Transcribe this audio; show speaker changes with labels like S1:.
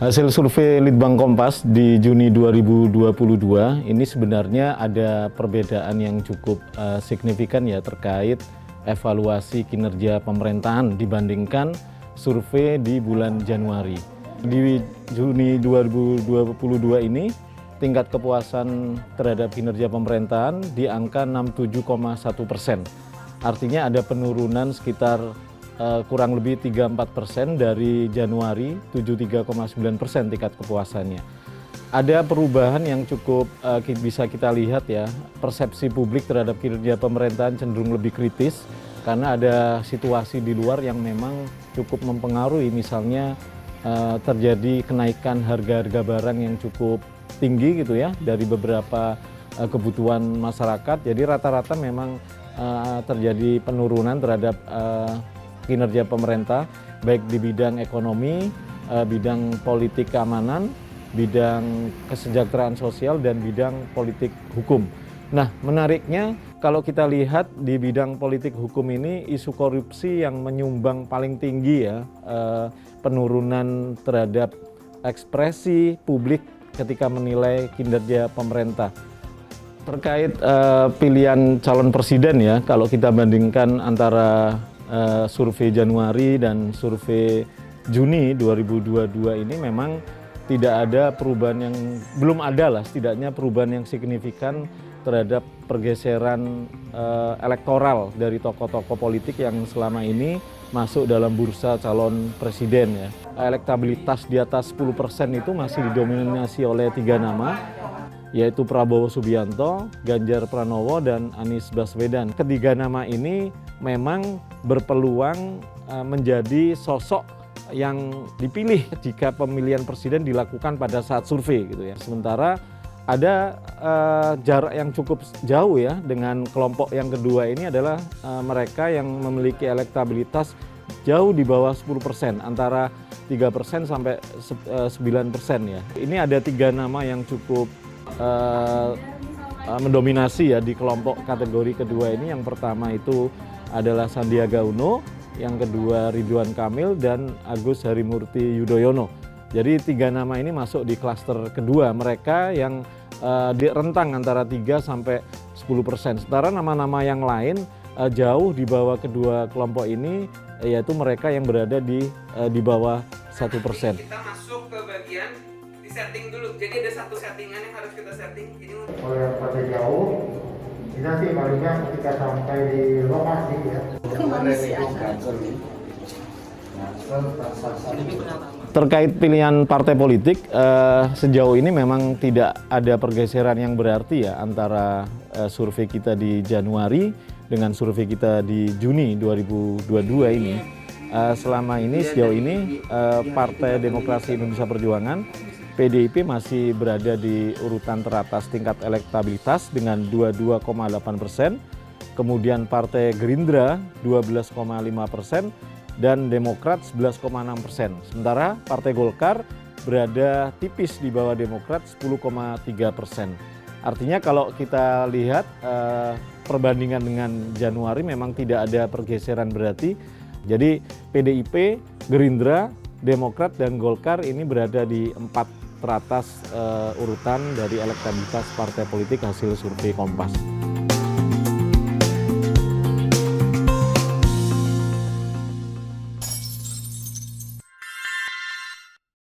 S1: Hasil survei Litbang Kompas di Juni 2022 ini sebenarnya ada perbedaan yang cukup signifikan ya terkait evaluasi kinerja pemerintahan dibandingkan survei di bulan Januari. Di Juni 2022 ini tingkat kepuasan terhadap kinerja pemerintahan di angka 67,1%. Artinya ada penurunan sekitar kurang lebih 3-4% dari Januari, 73,9% tingkat kepuasannya. Ada perubahan yang cukup bisa kita lihat ya, persepsi publik terhadap kinerja pemerintahan cenderung lebih kritis karena ada situasi di luar yang memang cukup mempengaruhi, misalnya terjadi kenaikan harga-harga barang yang cukup tinggi gitu ya dari beberapa kebutuhan masyarakat. Jadi rata-rata memang terjadi penurunan terhadap kinerja pemerintah, baik di bidang ekonomi, bidang politik keamanan, bidang kesejahteraan sosial, dan bidang politik hukum. Nah, menariknya kalau kita lihat di bidang politik hukum ini, isu korupsi yang menyumbang paling tinggi ya, penurunan terhadap ekspresi publik ketika menilai kinerja pemerintah. Terkait pilihan calon presiden ya, kalau kita bandingkan antara survei Januari dan survei Juni 2022 ini memang tidak ada perubahan yang, belum ada lah setidaknya perubahan yang signifikan terhadap pergeseran elektoral dari tokoh-tokoh politik yang selama ini masuk dalam bursa calon presiden ya. Elektabilitas di atas 10% itu masih didominasi oleh 3 nama, yaitu Prabowo Subianto, Ganjar Pranowo, dan Anies Baswedan. Ketiga nama ini memang berpeluang menjadi sosok yang dipilih jika pemilihan presiden dilakukan pada saat survei gitu ya. Sementara ada jarak yang cukup jauh ya dengan kelompok yang kedua ini adalah mereka yang memiliki elektabilitas jauh di bawah 10%, antara 3% sampai 9% ya. Ini ada 3 nama yang cukup mendominasi ya di kelompok kategori kedua ini. Yang pertama itu adalah Sandiaga Uno, yang kedua Ridwan Kamil, dan Agus Harimurti Yudhoyono. Jadi 3 nama ini masuk di klaster kedua, mereka yang di rentang antara 3 sampai 10%. Sementara nama-nama yang lain jauh di bawah kedua kelompok ini, yaitu mereka yang berada di bawah 1%.
S2: Kita masuk ke bagian di setting dulu. Jadi ada satu settingan yang harus kita setting. Ini
S3: oleh pada jauh, kita sih palingnya ketika sampai di lokasi ya.
S1: Terkait pilihan partai politik, sejauh ini memang tidak ada pergeseran yang berarti ya antara survei kita di Januari dengan survei kita di Juni 2022 ini. Selama ini, sejauh ini, Partai Demokrasi Indonesia Perjuangan, PDIP masih berada di urutan teratas tingkat elektabilitas dengan 22,8%, kemudian Partai Gerindra 12,5%, dan Demokrat 11,6%. Sementara Partai Golkar berada tipis di bawah Demokrat 10,3%. Artinya kalau kita lihat perbandingan dengan Januari memang tidak ada pergeseran berarti. Jadi PDIP, Gerindra, Demokrat, dan Golkar ini berada di 4 teratas urutan dari elektabilitas partai politik hasil survei Kompas.